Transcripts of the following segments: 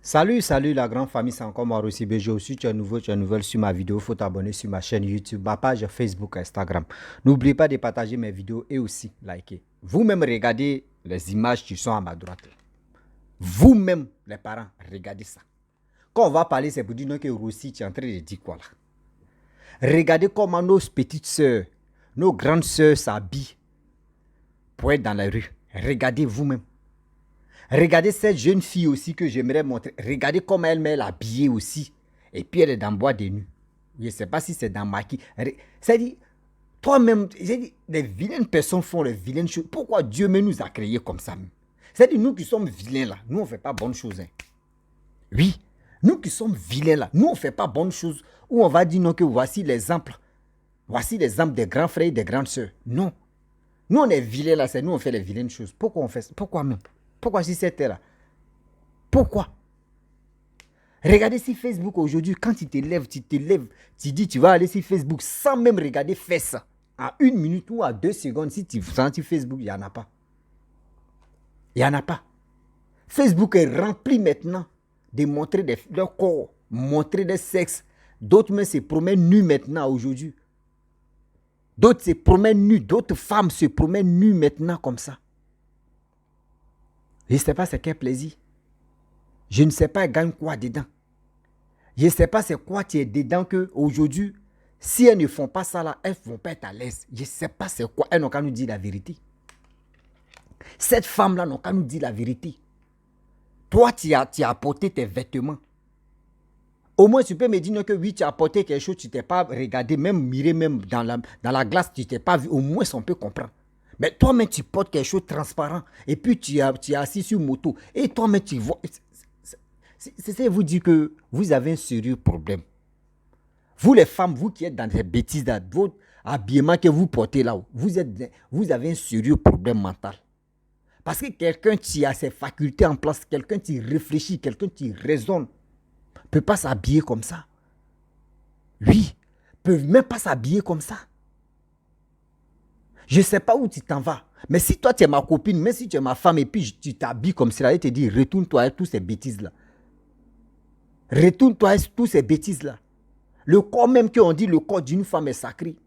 Salut la grande famille, c'est encore moi Rossi BG. Aussi, tu es nouveau, tu es nouvelle sur ma vidéo, il faut t'abonner sur ma chaîne YouTube, ma page Facebook, Instagram. N'oubliez pas de partager mes vidéos et aussi liker. Vous-même, regardez les images qui sont à ma droite. Vous-même, les parents, regardez ça. Quand on va parler, c'est pour dire non, que Rossi, tu es en train de dire quoi là? Regardez comment nos petites sœurs, nos grandes sœurs s'habillent pour être dans la rue. Regardez vous-même. Regardez cette jeune fille aussi que j'aimerais montrer. Regardez comment elle met l'habillée aussi. Et puis elle est dans bois de nuit. Je ne sais pas si c'est dans maquis. C'est-à-dire, toi-même, les vilaines personnes font les vilaines choses. Pourquoi Dieu nous a créés comme ça? C'est-à-dire, nous qui sommes vilains là, nous on ne fait pas bonnes choses. Hein. Oui, nous qui sommes vilains là, nous on ne fait pas bonnes choses. Ou on va dire non que voici l'exemple. Voici l'exemple des grands frères et des grandes sœurs. Non. Nous on est vilains là, c'est nous on fait les vilaines choses. Pourquoi on fait ça? Pourquoi même? Pourquoi si c'était là? Pourquoi? Regardez sur Facebook aujourd'hui, quand tu te lèves, tu dis tu vas aller sur Facebook sans même regarder faire ça. À 1 minute ou à 2 secondes, si tu sens sur Facebook, il n'y en a pas. Il n'y en a pas. Facebook est rempli maintenant de montrer leur corps, montrer des sexes. D'autres même se promènent nus maintenant aujourd'hui. D'autres se promènent nus, d'autres femmes se promènent nus maintenant comme ça. Je ne sais pas c'est quel plaisir. Je ne sais pas elle gagne quoi dedans. Je ne sais pas c'est quoi tu es dedans que aujourd'hui, si elles ne font pas ça là, elles ne vont pas être à l'aise. Je ne sais pas c'est quoi. Elles n'ont qu'à nous dire la vérité. Cette femme-là n'a qu'à nous dire la vérité. Toi, tu as apporté tes vêtements. Au moins, tu peux me dire que oui, tu as apporté quelque chose, tu ne t'es pas regardé, même miré, même dans la glace, tu ne t'es pas vu. Au moins, on peut comprendre. Mais toi-même, tu portes quelque chose de transparent. Et puis, tu es assis sur moto. Et toi-même, tu vois. C'est vous dire que vous avez un sérieux problème. Vous, les femmes, vous qui êtes dans ces bêtises-là, votre habillement que vous portez là, vous avez un sérieux problème mental. Parce que quelqu'un qui a ses facultés en place, quelqu'un qui réfléchit, quelqu'un qui raisonne, ne peut pas s'habiller comme ça. Oui, ne peut même pas s'habiller comme ça. Je ne sais pas où tu t'en vas. Mais si toi, tu es ma copine, même si tu es ma femme, et puis tu t'habilles comme cela, et te dis, retourne-toi avec toutes ces bêtises-là. Retourne-toi avec toutes ces bêtises-là. Le corps même qu'on dit, le corps d'une femme est sacré.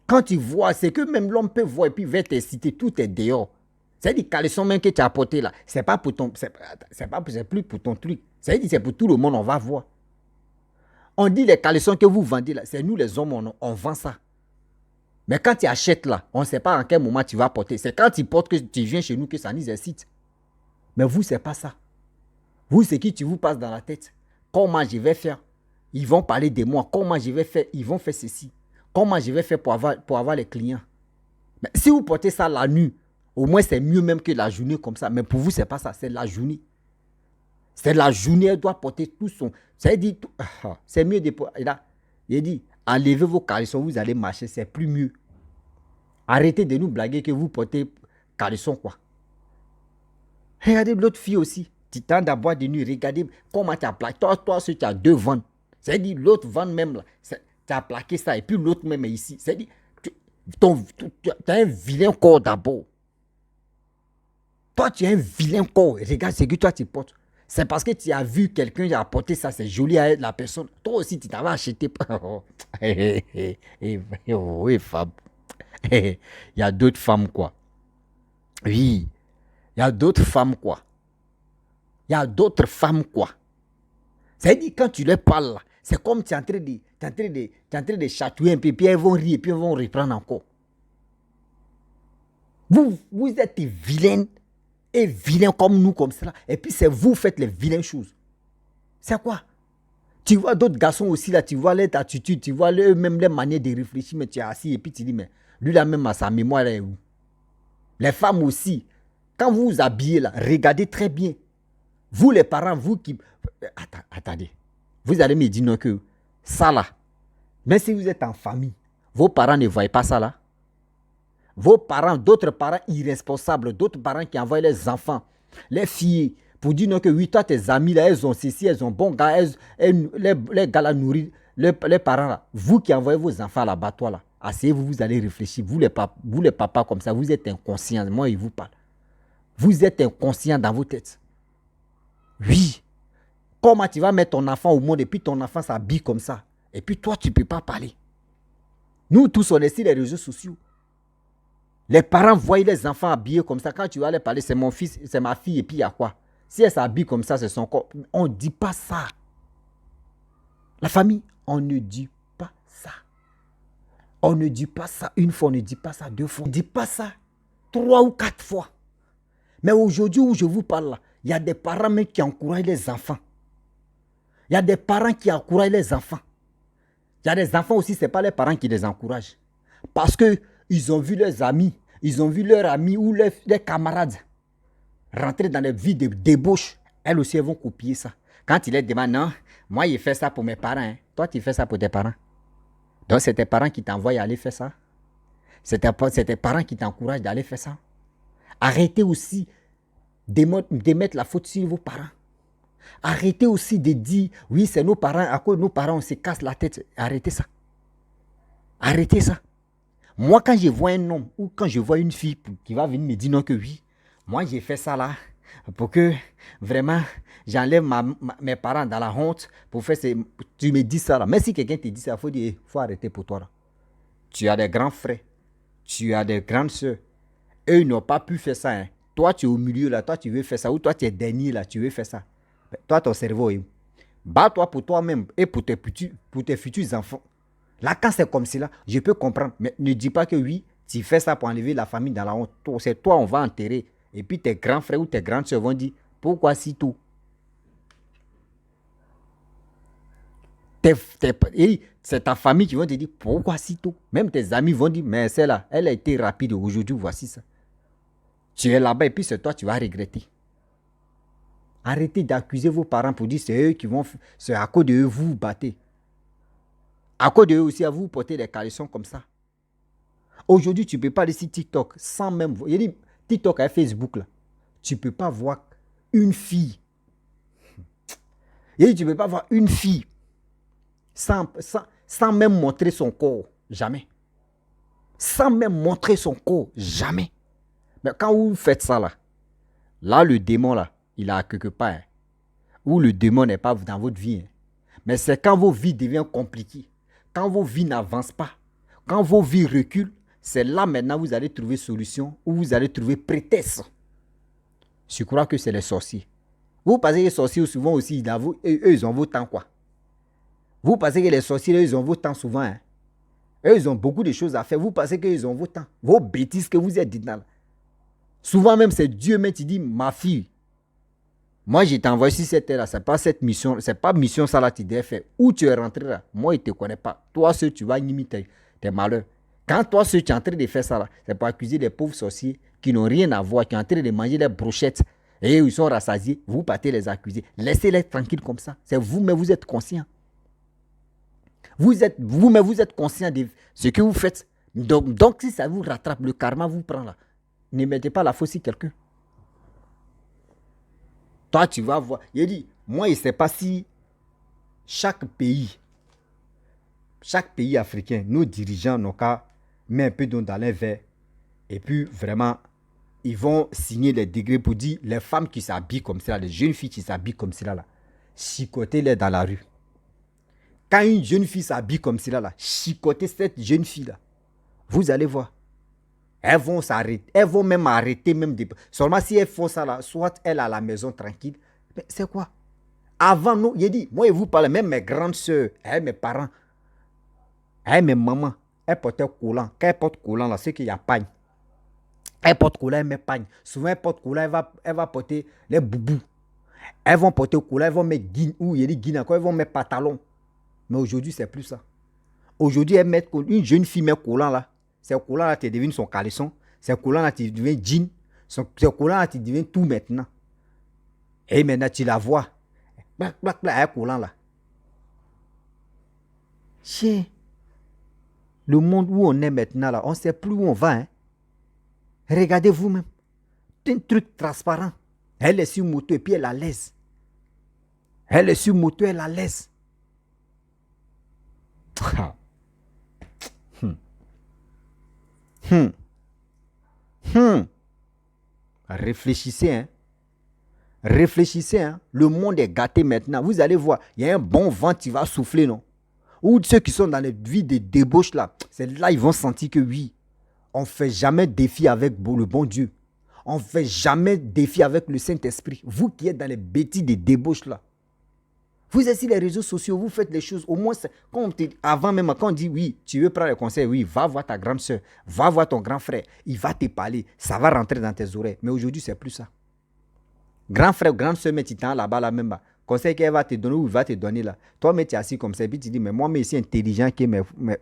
Quand tu vois, c'est que même l'homme peut voir et puis va t'inciter, tout est dehors. C'est-à-dire, les caleçons même que tu as apporté là, c'est pas pour ton, c'est plus pour ton truc. C'est-à-dire, c'est pour tout le monde, on va voir. On dit les caleçons que vous vendez là, c'est nous les hommes, on vend ça. Mais quand tu achètes là, on ne sait pas en quel moment tu vas porter. C'est quand tu portes que tu viens chez nous que ça nous incite. Mais vous, c'est pas ça. Vous, c'est qui tu vous passe dans la tête. Comment je vais faire? Ils vont parler de moi. Comment je vais faire? Ils vont faire ceci. Comment je vais faire pour avoir les clients? Mais si vous portez ça la nuit, au moins c'est mieux même que la journée comme ça. Mais pour vous, c'est pas ça. C'est la journée. C'est la journée, elle doit porter tout son... C'est mieux de... Il dit, enlevez vos caleçons, vous allez marcher, c'est plus mieux. Arrêtez de nous blaguer que vous portez caleçons, quoi. Regardez l'autre fille aussi. Tu t'en à boire de nuit. Regardez comment tu as plaqué. Toi, tu as deux vannes. C'est-à-dire, l'autre vanne même, là, tu as plaqué ça. Et puis l'autre même est ici. C'est-à-dire, tu as un vilain corps d'abord. Toi, tu as un vilain corps. Regarde ce que toi, tu portes. C'est parce que tu as vu quelqu'un qui a porté ça. C'est joli à la personne. Toi aussi, tu t'avais acheté. Oui, femme. Il y a d'autres femmes, quoi. Oui. Il y a d'autres femmes, quoi. Il y a d'autres femmes, quoi. C'est-à-dire, quand tu leur parles, c'est comme tu es en train de chatouiller un peu, puis elles vont rire, puis elles vont reprendre encore. Vous êtes vilaines et vilains comme nous, comme cela. Et puis, c'est vous qui faites les vilaines choses. C'est quoi? Tu vois d'autres garçons aussi, là, tu vois leur attitude, tu vois même les manières de réfléchir, mais tu es assis et puis tu dis, mais lui, là, même à sa mémoire, elle est où? Les femmes aussi, quand vous vous habillez, là, regardez très bien. Vous, les parents, vous qui... Attendez. Vous allez me dire non que ça, là, même si vous êtes en famille, vos parents ne voient pas ça, là. Vos parents, d'autres parents irresponsables, d'autres parents qui envoient les enfants, les filles, pour dire non que oui, toi, tes amis, là, elles ont ceci, elles ont bon gars, les gars, là, nourrissent, les parents, là. Vous qui envoyez vos enfants là-bas, toi, là, asseyez-vous, vous allez réfléchir. Vous, les papas, comme ça, vous êtes inconscients. Moi, il vous parle. Vous êtes inconscients dans vos têtes. Oui. Comment tu vas mettre ton enfant au monde et puis ton enfant s'habille comme ça? Et puis toi, tu ne peux pas parler. Nous tous, on est sur les réseaux sociaux. Les parents voient les enfants habillés comme ça. Quand tu vas aller parler, c'est mon fils, c'est ma fille, et puis il y a quoi? Si elle s'habille comme ça, c'est son corps. On ne dit pas ça. La famille, on ne dit pas ça. On ne dit pas ça une fois, on ne dit pas ça deux fois. On ne dit pas ça 3 ou 4 fois. Mais aujourd'hui où je vous parle là, il y a des parents même qui encouragent les enfants. Il y a des parents qui encouragent les enfants. Il y a des enfants aussi, ce n'est pas les parents qui les encouragent. Parce qu'ils ont vu leurs amis, ils ont vu leurs amis ou leurs camarades rentrer dans les vies de débauche. Elles aussi, elles vont copier ça. Quand ils les demandent, non, moi, je fais ça pour mes parents. Hein. Toi, tu fais ça pour tes parents. Donc, c'est tes parents qui t'envoient aller faire ça. C'est tes parents qui t'encouragent d'aller faire ça. Arrêtez aussi de mettre la faute sur vos parents. Arrêtez aussi de dire, oui, c'est nos parents, à cause de nos parents, on se casse la tête. Arrêtez ça. Arrêtez ça. Moi, quand je vois un homme ou quand je vois une fille qui va venir me dire non que oui, moi, j'ai fait ça là pour que vraiment j'enlève mes parents dans la honte pour faire ces... Tu me dis ça là. Mais si quelqu'un te dit ça, il faut dire, faut arrêter pour toi là. Tu as des grands frères, tu as des grandes soeurs. Eux, ils n'ont pas pu faire ça. Hein. Toi, tu es au milieu là, toi, tu veux faire ça. Ou toi, tu es dernier là, tu veux faire ça. Toi, ton cerveau est où? Bats-toi pour toi-même et pour tes futurs enfants. Là, quand c'est comme cela, je peux comprendre. Mais ne dis pas que oui, tu fais ça pour enlever la famille dans la honte. C'est toi, on va enterrer. Et puis tes grands frères ou tes grandes soeurs vont dire, pourquoi si tout? C'est ta famille qui vont te dire, pourquoi si tôt? Même tes amis vont dire, mais celle-là, elle a été rapide aujourd'hui, voici ça. Tu es là-bas et puis c'est toi, tu vas regretter. Arrêtez d'accuser vos parents pour dire, c'est eux qui vont, c'est à cause de eux, vous vous battez. À cause de eux aussi, à vous porter des caleçons comme ça. Aujourd'hui, tu ne peux pas aller sur TikTok sans même voir. Il dit, TikTok et Facebook, là, tu ne peux pas voir une fille. Il dit, tu ne peux pas voir une fille sans même montrer son corps. Jamais. Sans même montrer son corps. Jamais. Mais quand vous faites ça, là, le démon, là, il a quelque part. Hein, où le démon n'est pas dans votre vie. Hein. Mais c'est quand vos vies deviennent compliquées. Quand vos vies n'avancent pas. Quand vos vies reculent. C'est là maintenant vous allez trouver solution. Ou vous allez trouver prétexte. Je crois que c'est les sorciers. Vous pensez que les sorciers souvent aussi, eux, ils ont vos temps quoi. Vous pensez que les sorciers, eux, ils ont vos temps souvent. Hein? Eux, ils ont beaucoup de choses à faire. Vous pensez qu'ils ont vos temps. Vos bêtises que vous êtes dedans. Souvent même, c'est Dieu même qui dit, ma fille, moi, je t'envoie sur cette terre-là. Ce n'est pas cette mission. Ce n'est pas mission ça là tu devais faire. Où tu es rentré là, moi, je ne te connais pas. Toi, seul, tu vas limiter tes malheurs. Quand toi, seul, tu es en train de faire ça là, c'est pour accuser des pauvres sorciers qui n'ont rien à voir, qui sont en train de manger des brochettes. Et ils sont rassasiés. Vous partez les accuser. Laissez-les tranquilles comme ça. C'est vous, mais vous êtes conscient. Vous-même, vous êtes conscient de ce que vous faites. Donc, si ça vous rattrape, le karma vous prend là. Ne mettez pas la faute sur quelqu'un. Toi, tu vas voir. Il dit, moi, je ne sais pas si chaque pays africain, nos dirigeants n'ont qu'à mettre un peu d'eau dans les verres. Et puis, vraiment, ils vont signer les décrets pour dire, les femmes qui s'habillent comme ça, les jeunes filles qui s'habillent comme ça, là, chicotez-les dans la rue. Quand une jeune fille s'habille comme cela, chicotez cette jeune fille-là. Vous allez voir. Elles vont s'arrêter. Elles vont même arrêter. Seulement si elles font ça, là, soit elle à la maison tranquille. Mais c'est quoi? Avant, nous, il dit, moi, je vous parle, même mes grandes soeurs, mes parents, mes mamans, elles portaient collant. Quand elles portent collant, là, c'est qu'il y a pagne. Elles portent collant, elles mettent pagne. Souvent, elles portent collant, elles vont porter les boubous. Elles vont porter collant, elles vont mettre guine, ou il y a des guines encore, elles vont mettre pantalon. Mais aujourd'hui, c'est plus ça. Aujourd'hui, une jeune fille met collant là. C'est collant là, tu deviens son caleçon. C'est collant là, tu deviens jean. C'est collant là, tu deviens tout maintenant. Et maintenant, tu la vois. Blac, blac, blac, elle est collant là. Chien. Le monde où on est maintenant là, on ne sait plus où on va. Hein. Regardez vous-même. C'est un truc transparent. Elle est sur moto et puis elle la laisse. Elle est sur moto, elle la laisse. Réfléchissez, hein. Réfléchissez, hein. Le monde est gâté maintenant. Vous allez voir, il y a un bon vent qui va souffler, non? Ou ceux qui sont dans les vies de débauche là, c'est là ils vont sentir que oui, on ne fait jamais défi avec le bon Dieu. On ne fait jamais défi avec le Saint-Esprit. Vous qui êtes dans les bêtises de débauche là. Vous êtes sur les réseaux sociaux, vous faites les choses. Au moins, avant même, quand on dit oui, tu veux prendre le conseil, oui, va voir ta grande soeur, va voir ton grand frère. Il va te parler, ça va rentrer dans tes oreilles. Mais aujourd'hui, c'est plus ça. Grand frère, grande soeur, mais tu t'en là-bas, là même. Conseil qu'elle va te donner ou il va te donner là. Toi, mais tu es assis comme ça, et puis tu dis, mais moi, mais c'est intelligent que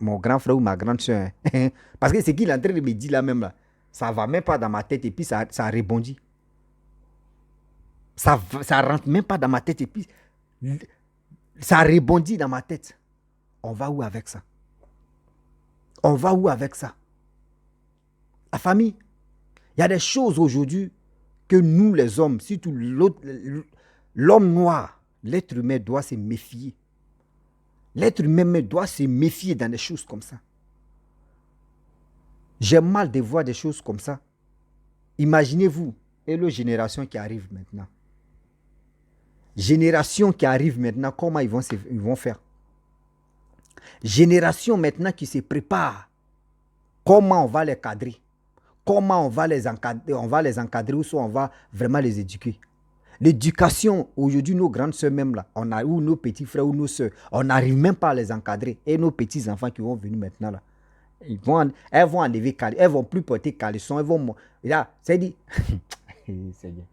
mon grand frère ou ma grande soeur. Hein. Parce que ce qu'il est en train de me dire là même là, ça ne va même pas dans ma tête et puis ça rebondit. Ça ne rentre même pas dans ma tête et puis ça rebondit dans ma tête. On va où avec ça? On va où avec ça? La famille, il y a des choses aujourd'hui que nous les hommes, surtout l'homme noir, l'être humain doit se méfier. L'être humain doit se méfier dans des choses comme ça. J'ai mal de voir des choses comme ça. Imaginez-vous, et la génération qui arrive maintenant. Génération qui arrive maintenant, comment ils vont faire? Génération maintenant qui se prépare. Comment on va les cadrer? Comment on va les encadrer ou soit on va vraiment les éduquer? L'éducation, aujourd'hui, nos grandes soeurs même là, ou nos petits frères ou nos soeurs, on n'arrive même pas à les encadrer. Et nos petits enfants qui vont venir maintenant là, elles vont enlever, elles vont plus porter caleçon, elles vont... Là, c'est dit... c'est bien.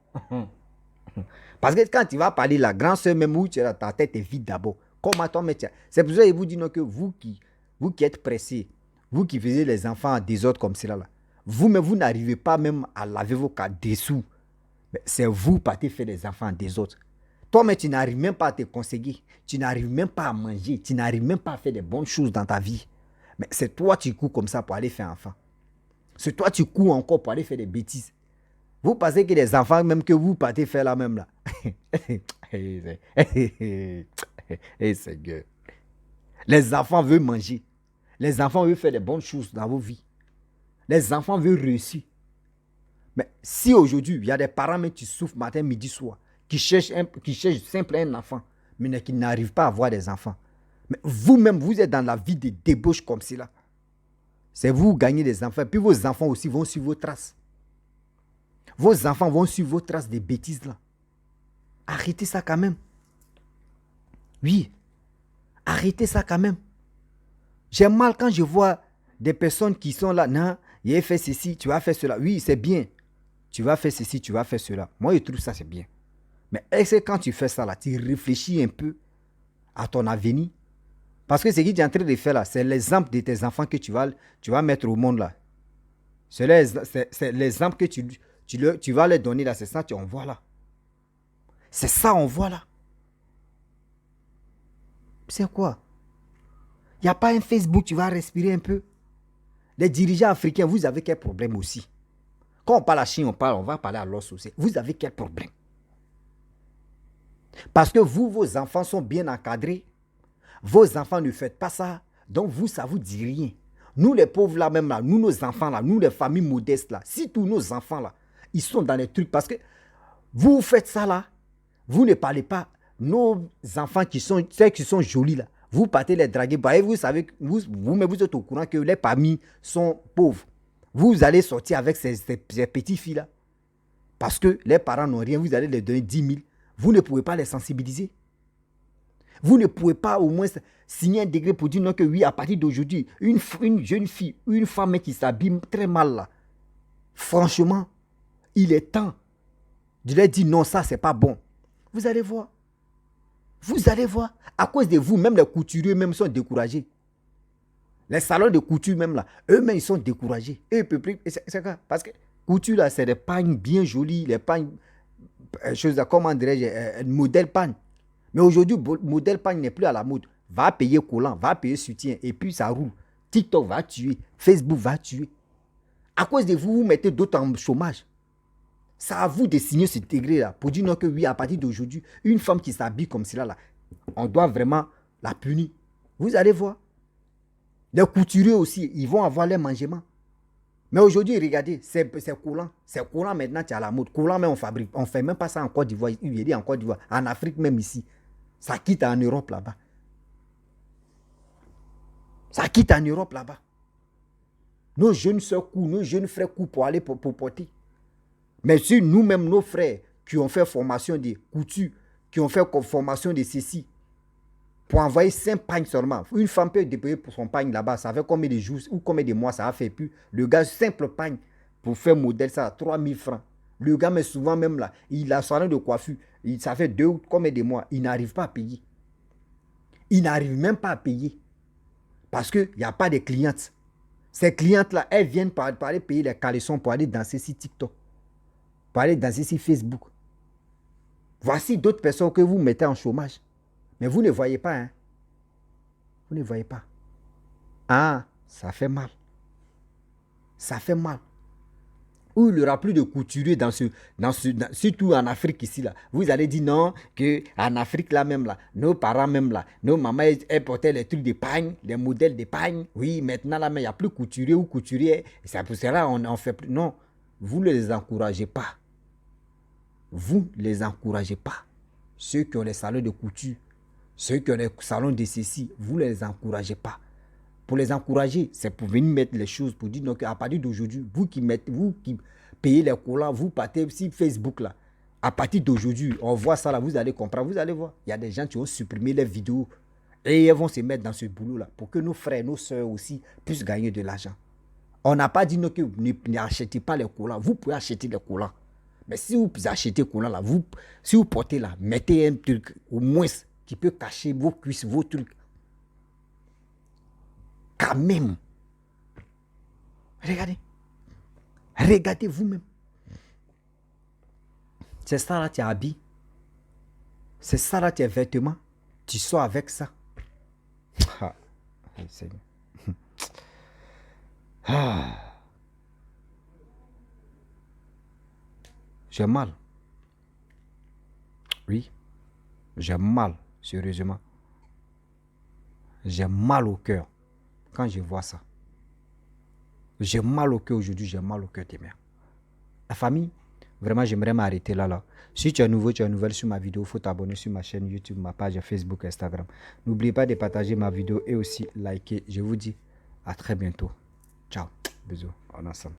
Parce que quand tu vas parler, la grande soeur même où tu es, ta tête est vide d'abord. Comment ton métier? C'est pour ça que je vous dis non, que vous qui êtes pressés, vous qui faisiez les enfants en désordre comme cela là, vous-même, vous n'arrivez pas même à laver vos cas dessous. C'est vous qui faire des enfants en désordre. Toi, mais tu n'arrives même pas à te conseiller. Tu n'arrives même pas à manger. Tu n'arrives même pas à faire des bonnes choses dans ta vie. Mais c'est toi qui cours comme ça pour aller faire enfant. C'est toi qui cours encore pour aller faire des bêtises. Vous pensez que les enfants, même que vous partez faire la même là. Seigneur. Les enfants veulent manger. Les enfants veulent faire des bonnes choses dans vos vies. Les enfants veulent réussir. Mais si aujourd'hui, il y a des parents même qui souffrent matin, midi, soir, qui cherchent simplement un enfant, mais qui n'arrivent pas à avoir des enfants. Mais vous-même, vous êtes dans la vie de débauche comme cela. C'est vous qui gagnez des enfants. Puis vos enfants aussi vont suivre vos traces. Vos enfants vont suivre vos traces de bêtises là. Arrêtez ça quand même. Oui. Arrêtez ça quand même. J'ai mal quand je vois des personnes qui sont là. Non, il a fait ceci, tu vas faire cela. Oui, c'est bien. Tu vas faire ceci, tu vas faire cela. Moi, je trouve ça, c'est bien. Mais est-ce que quand tu fais ça là, tu réfléchis un peu à ton avenir? Parce que ce que tu es en train de faire là, c'est l'exemple de tes enfants que tu vas mettre au monde là. C'est l'exemple que tu vas leur donner là. C'est ça qu'on voit là. C'est ça qu'on voit là. C'est quoi? Il n'y a pas un Facebook, tu vas respirer un peu. Les dirigeants africains, vous avez quel problème aussi? Quand on parle à Chine, on va parler à l'os aussi. Vous avez quel problème? Parce que vous, vos enfants sont bien encadrés. Vos enfants ne faites pas ça. Donc vous, ça ne vous dit rien. Nous, les pauvres là, même là, nous, nos enfants là, nous, les familles modestes là, si tous nos enfants là, ils sont dans les trucs. Parce que vous faites ça là, vous ne parlez pas. Nos enfants ceux qui sont jolis là, vous partez les draguer. Bah, et vous savez, vous-même, vous êtes au courant que les familles sont pauvres. Vous allez sortir avec ces petites filles là. Parce que les parents n'ont rien, vous allez les donner 10 000. Vous ne pouvez pas les sensibiliser. Vous ne pouvez pas au moins signer un décret pour dire non que oui, à partir d'aujourd'hui, une jeune fille, une femme qui s'habille très mal là, franchement, il est temps de leur dire non, ça c'est pas bon. Vous allez voir. Vous allez voir. À cause de vous, même les couturiers même sont découragés. Les salons de couture même là, eux-mêmes ils sont découragés. Et c'est quoi? Parce que couture là, c'est des pagnes bien jolies, les pagnes, comment dirais-je, modèle pagne. Mais aujourd'hui, modèle pagne n'est plus à la mode. Va payer collant, va payer soutien, et puis ça roule. TikTok va tuer, Facebook va tuer. À cause de vous, vous mettez d'autres en chômage. C'est à vous de signer ce degré là pour dire non que oui, à partir d'aujourd'hui, une femme qui s'habille comme cela là, on doit vraiment la punir. Vous allez voir. Les couturiers aussi, ils vont avoir leur mangement. Mais aujourd'hui, regardez, c'est coulant. C'est coulant maintenant, tu as la mode. Coulant, mais on fabrique. On ne fait même pas ça en Côte d'Ivoire. Il est en Côte d'Ivoire. En Afrique, même ici. Ça quitte en Europe là-bas. Ça quitte en Europe là-bas. Nos jeunes soeurs courent, nos jeunes frères courent pour aller pour porter. Mais si nous-mêmes, nos frères qui ont fait formation de couture, qui ont fait formation de ceci, pour envoyer 5 pagnes seulement. Une femme peut déployer pour son pagne là-bas. Ça fait combien de jours ou combien de mois ça a fait plus. Le gars, simple pagne pour faire modèle, ça, 3000 francs. Le gars, mais souvent même là, il a son salon de coiffure. Ça fait 2 ou combien de mois. Il n'arrive pas à payer. Il n'arrive même pas à payer. Parce qu'il n'y a pas de clientes. Ces clientes-là, elles viennent pour aller payer les caleçons, pour aller danser sur TikTok. Pour aller danser sur Facebook. Voici d'autres personnes que vous mettez en chômage. Mais vous ne voyez pas, hein. Vous ne voyez pas. Ah, ça fait mal. Ça fait mal. Où il n'y aura plus de couturiers surtout en Afrique ici, là. Vous allez dire non, qu'en Afrique là même, là, nos parents même, là, nos mamans, elles portaient les trucs de pagne, les modèles de pagne. Oui, maintenant là, mais il n'y a plus couturier ou couturier. C'est pour cela qu'on n'en fait plus. Non, vous ne les encouragez pas. Vous ne les encouragez pas. Ceux qui ont les salons de couture, ceux qui ont les salons de ceci, vous ne les encouragez pas. Pour les encourager, c'est pour venir mettre les choses, pour dire donc à partir d'aujourd'hui, vous qui payez les collants, vous partez sur Facebook là. À partir d'aujourd'hui, on voit ça là, vous allez comprendre, vous allez voir. Il y a des gens qui ont supprimé les vidéos et ils vont se mettre dans ce boulot là pour que nos frères, nos soeurs aussi puissent gagner de l'argent. On n'a pas dit non, que vous n'achetez pas les collants. Vous pouvez acheter les collants. Mais si vous achetez les collants là, si vous portez là, mettez un truc au moins qui peut cacher vos cuisses, vos trucs. Quand même. Regardez. Regardez vous-même. C'est ça là, tu es habillé. C'est ça là, tes vêtements. Tu sors avec ça. Ah, Seigneur. Ah. J'ai mal. Oui. J'ai mal, sérieusement. J'ai mal au cœur quand je vois ça. J'ai mal au cœur aujourd'hui, j'ai mal au cœur demain. La famille, vraiment, j'aimerais m'arrêter là. Si tu es nouveau, tu es nouvelle sur ma vidéo, il faut t'abonner sur ma chaîne YouTube, ma page Facebook, Instagram. N'oubliez pas de partager ma vidéo et aussi liker. Je vous dis à très bientôt. Ciao. Bisous. On est ensemble.